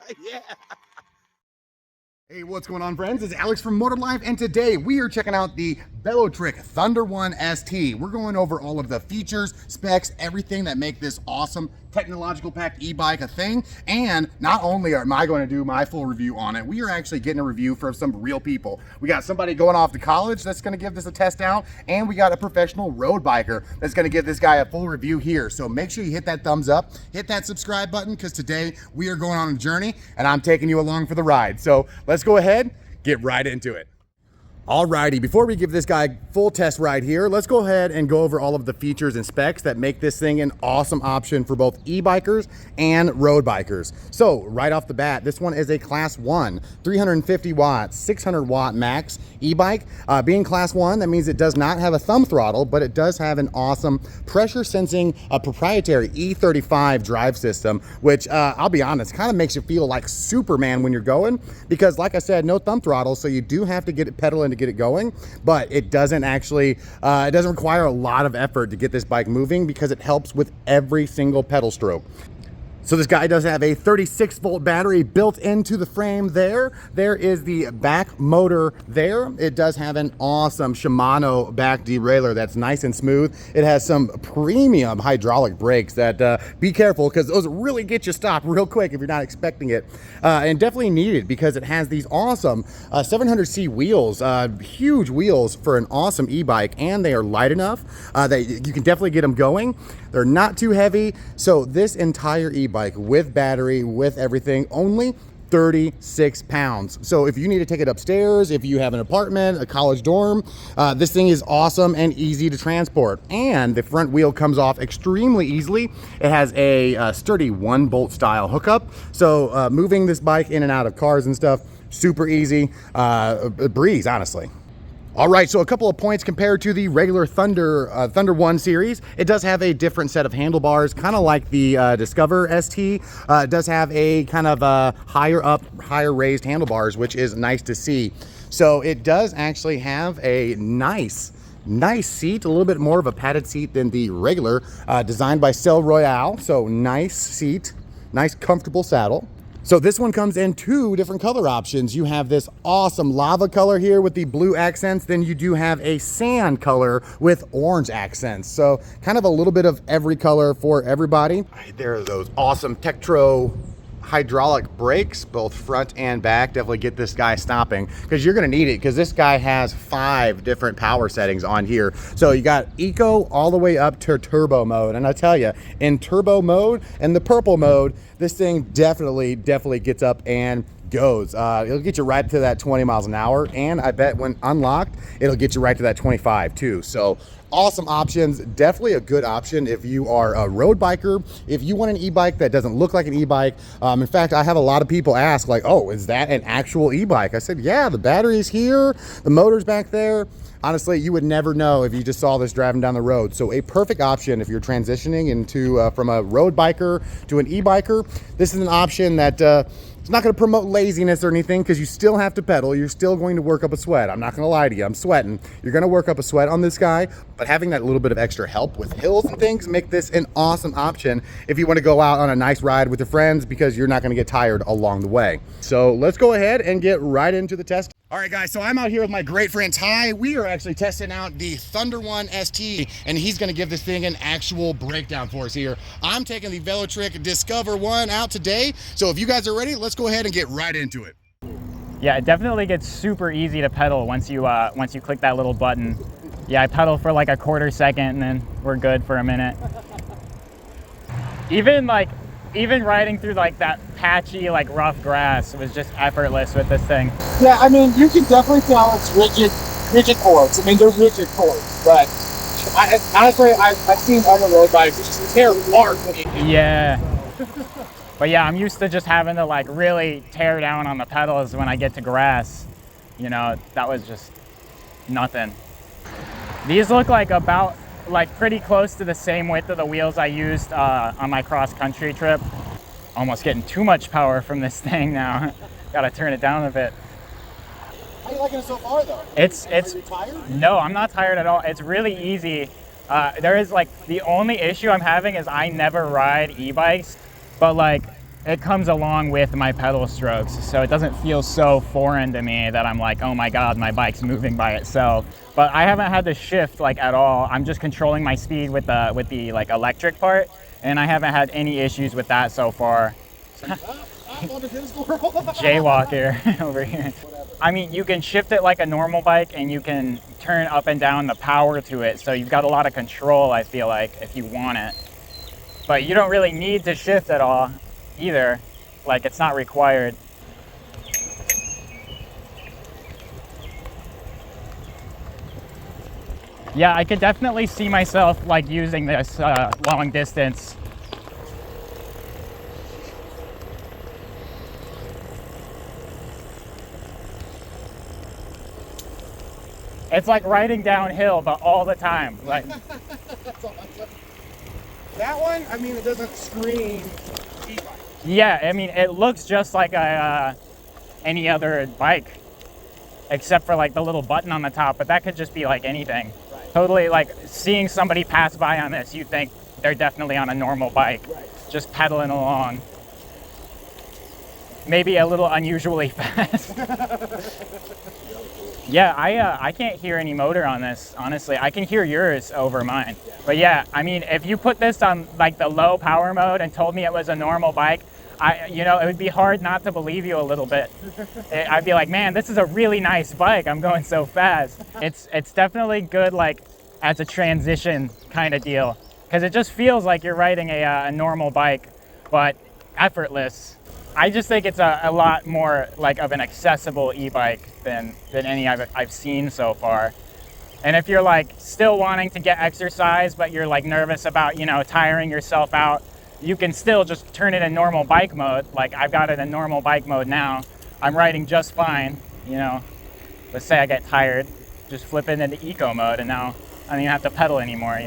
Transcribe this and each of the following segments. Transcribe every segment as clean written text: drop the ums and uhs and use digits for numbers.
Yeah. Hey, what's going on, friends? It's Alex from Motor Life, and today we are checking out the Velotric Thunder 1 ST. We're going over all of the features, specs, everything that make this awesome technological packed e-bike a thing. And not only am I going to do my full review on it, we are actually getting a review from some real people. We got somebody going off to college that's going to give this a test out, and we got a professional road biker that's going to give this guy a full review here. So make sure you hit that thumbs up, hit that subscribe button, because today we are going on a journey and I'm taking you along for the ride. So let's go ahead, get right into it. Alrighty, before we give this guy full test ride here, let's go ahead and go over all of the features and specs that make this thing an awesome option for both e-bikers and road bikers. So right off the bat, this one is a class 1, 350 watt, 600 watt max e-bike. Being class 1, that means it does not have a thumb throttle, but it does have an awesome pressure sensing proprietary E35 drive system, which I'll be honest, kind of makes you feel like Superman when you're going, because like I said, no thumb throttle, so you do have to get it pedaling to get it going, but it doesn't actually it doesn't require a lot of effort to get this bike moving because it helps with every single pedal stroke. So this guy does have a 36 volt battery built into the frame there. There is the back motor there. It does have an awesome Shimano back derailleur that's nice and smooth. It has some premium hydraulic brakes that be careful, because those really get you stopped real quick if you're not expecting it. And definitely needed, because it has these awesome 700C wheels, huge wheels for an awesome e-bike, and they are light enough that you can definitely get them going. They're not too heavy, so this entire e-bike with battery, with everything, only 36 pounds. So if you need to take it upstairs, if you have an apartment, a college dorm, this thing is awesome and easy to transport. And the front wheel comes off extremely easily. It has a sturdy 1-bolt style hookup. So moving this bike in and out of cars and stuff, super easy, a breeze, honestly. All right, so a couple of points compared to the regular Thunder 1 series. It does have a different set of handlebars, kind of like the Discover ST. It does have a kind of higher raised handlebars, which is nice to see. So it does actually have a nice seat, a little bit more of a padded seat than the regular, designed by Cell Royale. So nice seat, nice comfortable saddle. So this one comes in 2 different color options. You have this awesome lava color here with the blue accents. Then you do have a sand color with orange accents. So kind of a little bit of every color for everybody. There are those awesome Tektro hydraulic brakes, both front and back. Definitely get this guy stopping, because you're going to need it, because this guy has 5 different power settings on here. So you got eco all the way up to turbo mode, and I tell you, in turbo mode and the purple mode, this thing definitely gets up and goes. It'll get you right to that 20 miles an hour, and I bet when unlocked it'll get you right to that 25 too. So awesome options. Definitely a good option if you are a road biker, if you want an e-bike that doesn't look like an e-bike. In fact, I have a lot of people ask, like, oh, is that an actual e-bike? I said, yeah, the battery's here, the motor's back there. Honestly, you would never know if you just saw this driving down the road. So a perfect option if you're transitioning into from a road biker to an e-biker. This is an option that it's not going to promote laziness or anything, because you still have to pedal. You're still going to work up a sweat. I'm not going to lie to you. I'm sweating. You're going to work up a sweat on this guy, but having that little bit of extra help with hills and things make this an awesome option if you want to go out on a nice ride with your friends, because you're not going to get tired along the way. So let's go ahead and get right into the test. All right, guys, so I'm out here with my great friend Ty. We are actually testing out the Thunder 1 ST, and he's gonna give this thing an actual breakdown for us here. I'm taking the Velotric Discover 1 out today, so if you guys are ready, let's go ahead and get right into it. Yeah, it definitely gets super easy to pedal once you click that little button. Yeah, I pedal for like a quarter second, and then we're good for a minute. Even riding through like that patchy, like rough grass was just effortless with this thing. Yeah, I mean, you can definitely tell it's rigid cords. I mean, they're rigid cords, but honestly, I've seen other road bikes just tear apart. Yeah. But yeah, I'm used to just having to like really tear down on the pedals when I get to grass. You know, that was just nothing. These look like pretty close to the same width of the wheels I used on my cross-country trip. Almost getting too much power from this thing now. Gotta turn it down a bit. How are you liking it so far, though? It's Are you tired? No, I'm not tired at all. It's really easy. There is like, the only issue I'm having is I never ride e-bikes, but like it comes along with my pedal strokes, so it doesn't feel so foreign to me that I'm like, oh my god, my bike's moving by itself. But I haven't had to shift like at all. I'm just controlling my speed with the like electric part, and I haven't had any issues with that so far. Jaywalker over here. I mean, you can shift it like a normal bike, and you can turn up and down the power to it, so you've got a lot of control, I feel like, if you want it. But you don't really need to shift at all either, like it's not required. Yeah, I could definitely see myself like using this long distance. It's like riding downhill, but all the time. Like That one, I mean, it doesn't scream e-bike. yeah, I mean, it looks just like any other bike, except for like the little button on the top, but that could just be like anything. Right. Totally, like seeing somebody pass by on this, you think they're definitely on a normal bike, right, just pedaling along. Maybe a little unusually fast. Yeah, I can't hear any motor on this, honestly. I can hear yours over mine. But yeah, I mean, if you put this on like the low power mode and told me it was a normal bike, it would be hard not to believe you a little bit. I'd be like, man, this is a really nice bike. I'm going so fast. It's definitely good, like as a transition kind of deal, because it just feels like you're riding a normal bike, but effortless. I just think it's a lot more like of an accessible e-bike than any I've seen so far. And if you're like still wanting to get exercise, but you're like nervous about, tiring yourself out, you can still just turn it in normal bike mode. Like I've got it in normal bike mode now. I'm riding just fine, Let's say I get tired, just flip it into eco mode, and now I don't even have to pedal anymore,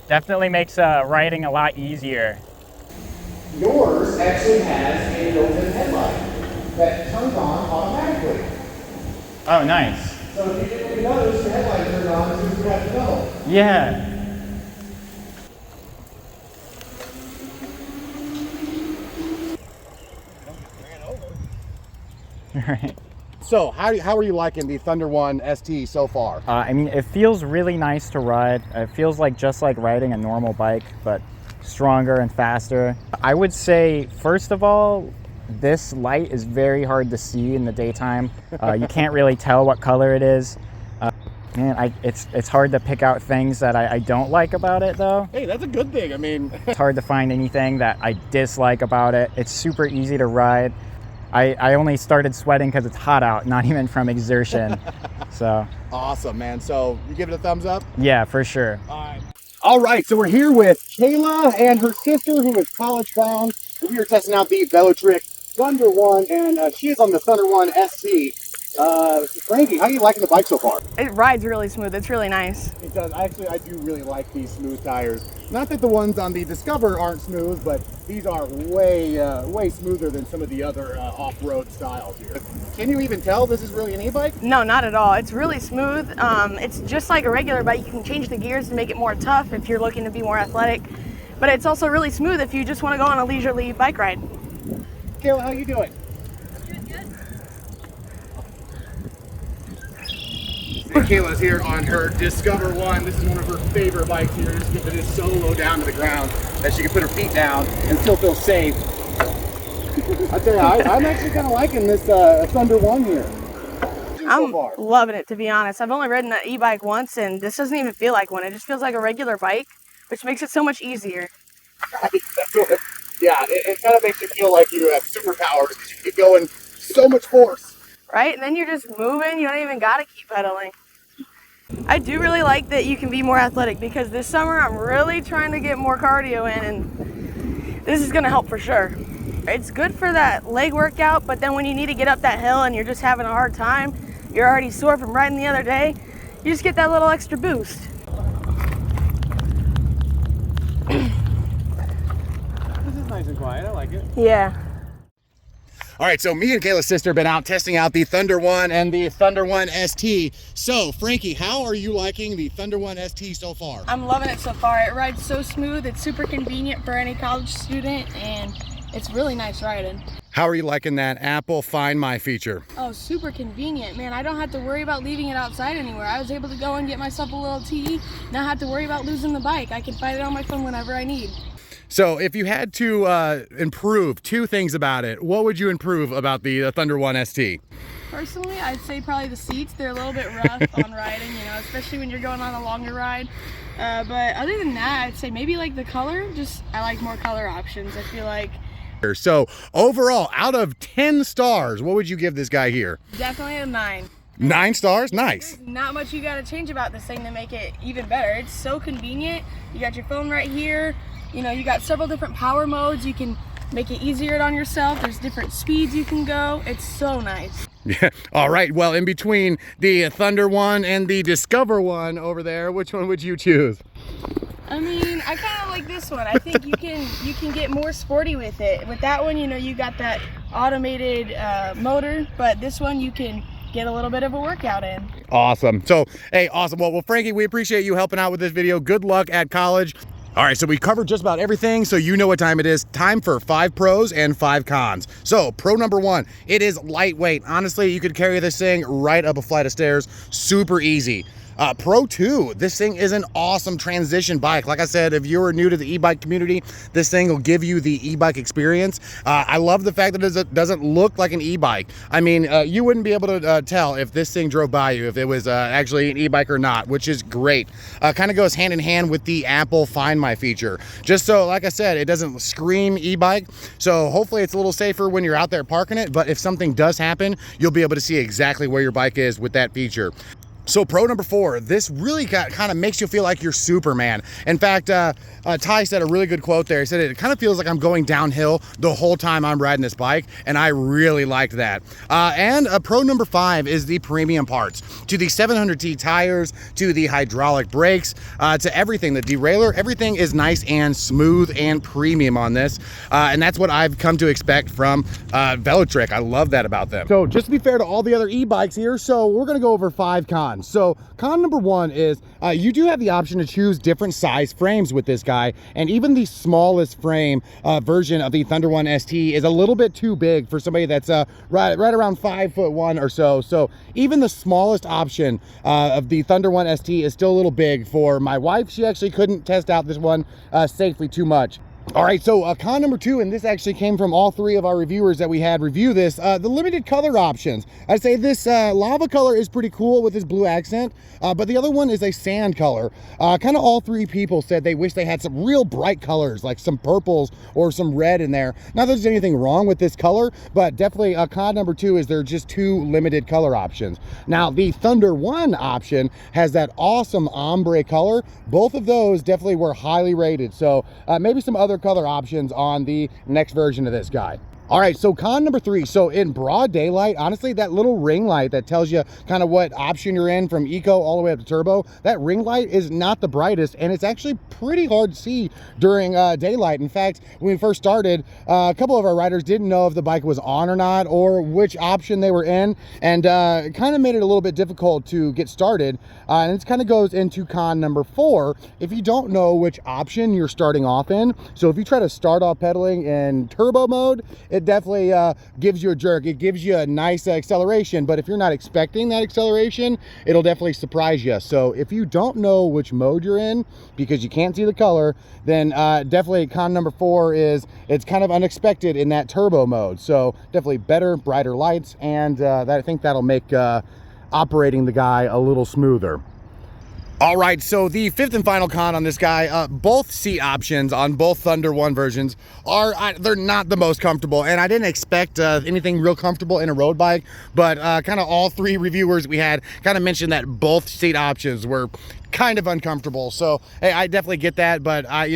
Definitely makes riding a lot easier. Yours actually has a built-in headlight that turns on automatically. Oh, nice. So if you didn't notice, your headlight turned on as soon as you got to pedal. Yeah. Right. So how are you liking the Thunder One ST so far? I mean, it feels really nice to ride. It feels like just like riding a normal bike, but stronger and faster. I would say, first of all, this light is very hard to see in the daytime. You can't really tell what color it is. It's hard to pick out things that I don't like about it, though. Hey, that's a good thing. I mean, it's hard to find anything that I dislike about it. It's super easy to ride. I only started sweating because it's hot out, not even from exertion. So awesome, man. So you give it a thumbs up? Yeah, for sure. All right, so we're here with Kayla and her sister, who is college bound. We are testing out the Velotric Thunder One, and she is on the Thunder One ST. Frankie, how are you liking the bike so far? It rides really smooth. It's really nice. It does. Actually, I do really like these smooth tires. Not that the ones on the Discover aren't smooth, but these are way smoother than some of the other off-road styles here. Can you even tell this is really an e-bike? No, not at all. It's really smooth. It's just like a regular bike. You can change the gears to make it more tough if you're looking to be more athletic. But it's also really smooth if you just want to go on a leisurely bike ride. Kayla, how you doing? Kayla's here on her Discover One. This is one of her favorite bikes here, just because it is so low down to the ground that she can put her feet down and still feel safe. I tell you, I'm actually kind of liking this Thunder One here. I'm loving it, to be honest. I've only ridden an e-bike once, and this doesn't even feel like one. It just feels like a regular bike, which makes it so much easier. Yeah, it kind of makes you feel like you have superpowers because you keep going so much force. Right? And then you're just moving. You don't even got to keep pedaling. I do really like that you can be more athletic, because this summer I'm really trying to get more cardio in, and this is going to help for sure. It's good for that leg workout, but then when you need to get up that hill and you're just having a hard time, you're already sore from riding the other day, you just get that little extra boost. This is nice and quiet. I like it. Yeah. All right, so me and Kayla's sister have been out testing out the Thunder One and the Thunder One ST. So, Frankie, how are you liking the Thunder One ST so far? I'm loving it so far. It rides so smooth. It's super convenient for any college student, and it's really nice riding. How are you liking that Apple Find My feature? Oh, super convenient, man. I don't have to worry about leaving it outside anywhere. I was able to go and get myself a little tea, not have to worry about losing the bike. I can find it on my phone whenever I need. So if you had to improve 2 things about it, what would you improve about the Thunder 1 ST? Personally, I'd say probably the seats. They're a little bit rough on riding, you know, especially when you're going on a longer ride. But other than that, I'd say maybe like the color. I like more color options. I feel like. So overall, out of 10 stars, what would you give this guy here? Definitely a 9. 9 stars? Nice. There's not much you got to change about this thing to make it even better. It's so convenient. You got your phone right here. You know, you got several different power modes. You can make it easier on yourself. There's different speeds you can go. It's so nice. Yeah. All right. Well, in between the Thunder 1 and the Discover 1 over there, which one would you choose? I mean, I kind of like this one. I think you can get more sporty with it. With that one, you know, you got that automated motor, but this one you can get a little bit of a workout in. Awesome. So, hey, awesome. Well, Frankie, we appreciate you helping out with this video. Good luck at college. All right, so we covered just about everything, so you know what time it is. Time for 5 pros and 5 cons. So pro number 1, it is lightweight. Honestly, you could carry this thing right up a flight of stairs, super easy. Pro 2, this thing is an awesome transition bike. Like I said, if you're new to the e-bike community, this thing will give you the e-bike experience. I love the fact that it doesn't look like an e-bike. I mean, you wouldn't be able to tell if this thing drove by you, if it was actually an e-bike or not, which is great. Kind of goes hand in hand with the Apple Find My feature. Just so, like I said, it doesn't scream e-bike. So hopefully it's a little safer when you're out there parking it, but if something does happen, you'll be able to see exactly where your bike is with that feature. So pro number 4, this really kind of makes you feel like you're Superman. In fact, Ty said a really good quote there. He said, it kind of feels like I'm going downhill the whole time I'm riding this bike, and I really liked that. And pro number 5 is the premium parts. To the 700T tires, to the hydraulic brakes, to everything, the derailleur, everything is nice and smooth and premium on this. And that's what I've come to expect from Velotric. I love that about them. So just to be fair to all the other e-bikes here, so we're gonna go over 5 cons. So con number 1 is you do have the option to choose different size frames with this guy, and even the smallest frame version of the Thunder 1 ST is a little bit too big for somebody that's right around 5'1" or so. So even the smallest option of the Thunder 1 ST is still a little big for my wife. She actually couldn't test out this one safely too much. All right, so con number 2, and this actually came from all 3 of our reviewers that we had review this, the limited color options. I'd say this lava color is pretty cool with this blue accent, but the other one is a sand color. Kind of all 3 people said they wish they had some real bright colors, like some purples or some red in there. Not that there's anything wrong with this color, but definitely con number 2 is there are just 2 limited color options. Now, the Thunder 1 option has that awesome ombre color. Both of those definitely were highly rated, so maybe some other color options on the next version of this guy. All right, so con number 3. So in broad daylight, honestly, that little ring light that tells you kind of what option you're in from eco all the way up to turbo, that ring light is not the brightest, and it's actually pretty hard to see during daylight. In fact, when we first started, a couple of our riders didn't know if the bike was on or not, or which option they were in, and kind of made it a little bit difficult to get started. And it kind of goes into con number 4 if you don't know which option you're starting off in. So if you try to start off pedaling in turbo mode, it definitely gives you a jerk. It gives you a nice acceleration, but if you're not expecting that acceleration, it'll definitely surprise you. So if you don't know which mode you're in because you can't see the color, then definitely con number 4 is it's kind of unexpected in that turbo mode. So definitely better, brighter lights, and I think that'll make operating the guy a little smoother. All right, so the 5th and final con on this guy, both seat options on both Thunder 1 versions they're not the most comfortable, and I didn't expect anything real comfortable in a road bike, but kind of all 3 reviewers we had kind of mentioned that both seat options were kind of uncomfortable. So hey, I definitely get that, but I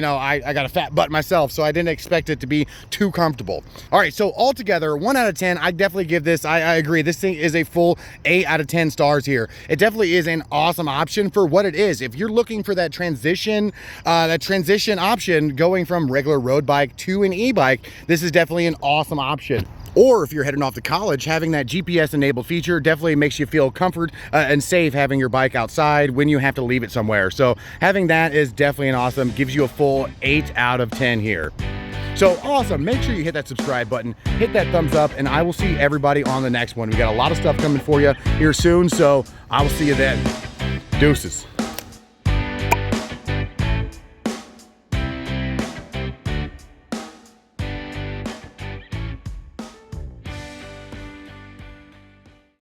got a fat butt myself, so I didn't expect it to be too comfortable. All right, so altogether 1 out of 10, I definitely give this, I agree, this thing is a full 8 out of 10 stars here. It definitely is an awesome option for what it is. If you're looking for that transition option going from regular road bike to an e-bike, this is definitely an awesome option. Or if you're heading off to college, having that GPS enabled feature definitely makes you feel comfort and safe having your bike outside when you have to leave it somewhere. So having that is definitely an awesome, gives you a full 8 out of 10 here. So awesome. Make sure you hit that subscribe button, hit that thumbs up, and I will see everybody on the next one. We got a lot of stuff coming for you here soon, so I will see you then. Deuces.